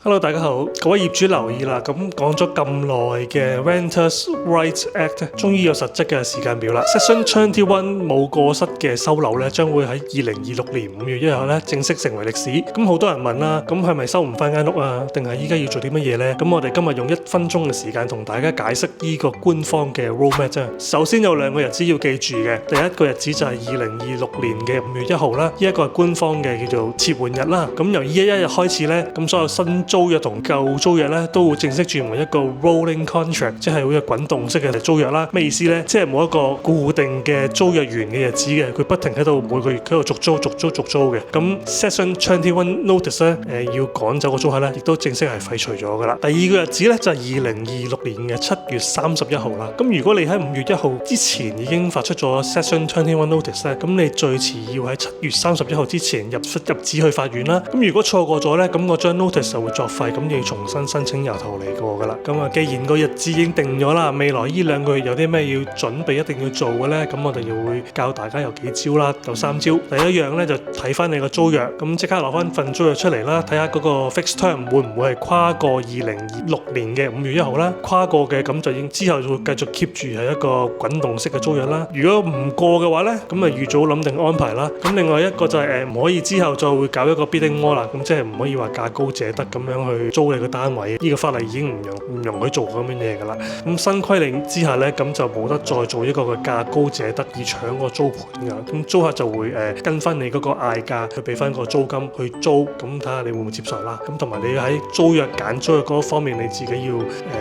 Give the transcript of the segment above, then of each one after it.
Hello， 大家好，各位業主留意啦，咁講咗咁耐嘅 Renters Rights Act 終於有實質嘅時間表啦。Section 21冇過失嘅收樓咧，將會喺2026年5月1日咧正式成為歷史。咁好多人問啦，咁係咪收唔翻間屋啊？定係依家要做啲乜嘢呢？咁我哋今日用1分鐘嘅時間同大家解釋呢個官方嘅 roadmap 啫。首先有2個日子要記住嘅，第一個日子就係2026年嘅5月1號啦，呢一個係官方嘅叫做撤換日啦。咁由呢一日開始咧，咁所有新租約同舊租約咧都會正式轉為一個 rolling contract， 即係好似滾動式嘅租約啦。咩意思呢？即係冇一個固定嘅租約完嘅日子嘅，佢不停喺度每個月喺度續租嘅。咁 Section 21 notice 咧，要趕走個租客咧，亦都正式係廢除咗噶啦。第二個日子咧就係2026年嘅7月31號啦。咁如果你喺5月1號之前已經發出咗 Section 21 notice 咧，咁你最遲要喺7月31號之前入紙去法院啦。咁如果錯過咗咧，咁嗰張 notice 就會作廢。咁要重新申請由頭嚟過噶啦。咁啊，既然個日子已經定咗啦，未來呢2個月有啲咩要準備一定要做嘅呢？咁我哋又會教大家有幾招啦，有3招。第一樣呢，就睇翻你個租約，咁即刻攞翻份租約出嚟啦，睇下嗰個 fixed term 會唔會係跨過2026年嘅5月1號啦。跨過嘅咁就已經之後就會繼續 keep 住係一個滾動式嘅租約啦。如果唔過嘅話呢，咁啊預早諗定安排啦。咁另外一個就係唔可以之後再會搞一個 bidding war 啦，咁即係唔可以話價高者得咁樣去租你個單位，呢個法例已經唔容許做咁樣嘢噶啦。咁新規定之下呢，咁就冇得再做一個嘅價高者得以搶個租盤噶。咁租客就會跟翻你嗰個嗌價去俾翻個租金去租，咁睇下你會唔會接受啦。咁同埋你喺租約揀租約嗰方面，你自己要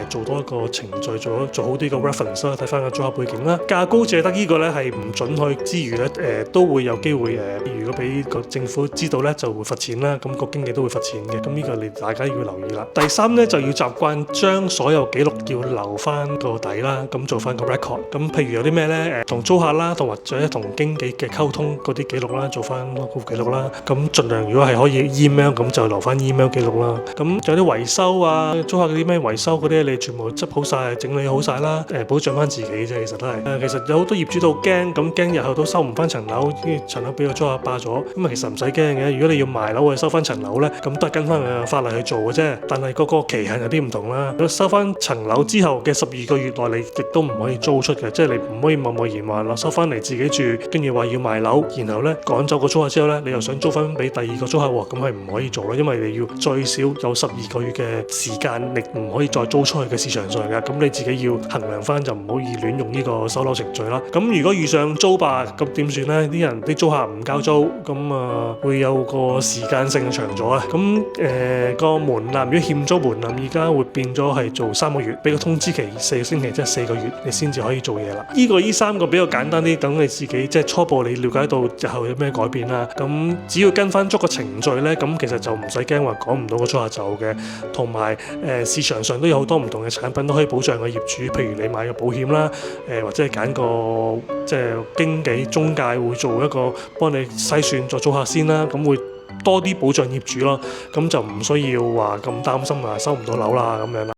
做多一個程序，做好啲個 reference 啦，睇翻個租客背景啦。價高者得呢個呢係唔准許之餘呢，都會有機會如果俾個政府知道呢，就會罰錢啦。咁個經紀都會罰錢嘅。咁呢個你大家要留意啦。第3咧就要習慣將所有記錄要留翻個底啦，咁做翻個 record。咁譬如有啲咩咧，同租客啦，同或者同經紀嘅溝通嗰啲記錄啦，做翻個記錄啦。咁盡量如果係可以 email 咁就留翻 email 記錄啦。咁仲有啲維修啊，租客嗰啲咩維修嗰啲，你全部執好晒、整理好晒啦。保障翻自己啫，其實都係。其實有好多業主都驚，咁驚日後都收唔翻層樓，層樓俾個租客霸咗。咁啊其實唔使驚嘅，如果你要賣樓去收翻層樓咧，咁都係跟翻個法例去做嘅啫。但係個期限有啲唔同啦。如果收翻層樓之後嘅12個月內，你亦都唔可以租出嘅，即係你唔可以貿貿然話收翻嚟自己住，跟住話要賣樓，然後咧趕走個租客之後咧，你又想租翻俾第2個租客喎，咁係唔可以做啦，因為你要最少有12個月嘅時間，你唔可以再租出去嘅市場上嘅。咁你自己要衡量翻，就唔好以亂用呢個收樓程序啦。咁如果遇上租霸，咁點算呢？啲租客唔交租，咁會有個時間性嘅長咗啊。咁個門檻如果欠租門檻而家會變咗係做3個月，俾個通知期4個星期，即係4個月，你先至可以做嘢啦。呢3個比較簡單啲，等你自己即係初步你了解到日後有咩改變啦。咁只要跟翻足個程序呢，咁其實就唔使驚話趕唔到個租客走嘅。同埋市場上都有好多唔同嘅產品都可以保障個業主，譬如你買個保險啦，或者係揀個即係經紀中介會做一個幫你篩選咗租客先啦，咁會多啲保障業主咯。咁就唔需要話咁擔心收唔到樓啦咁樣啦。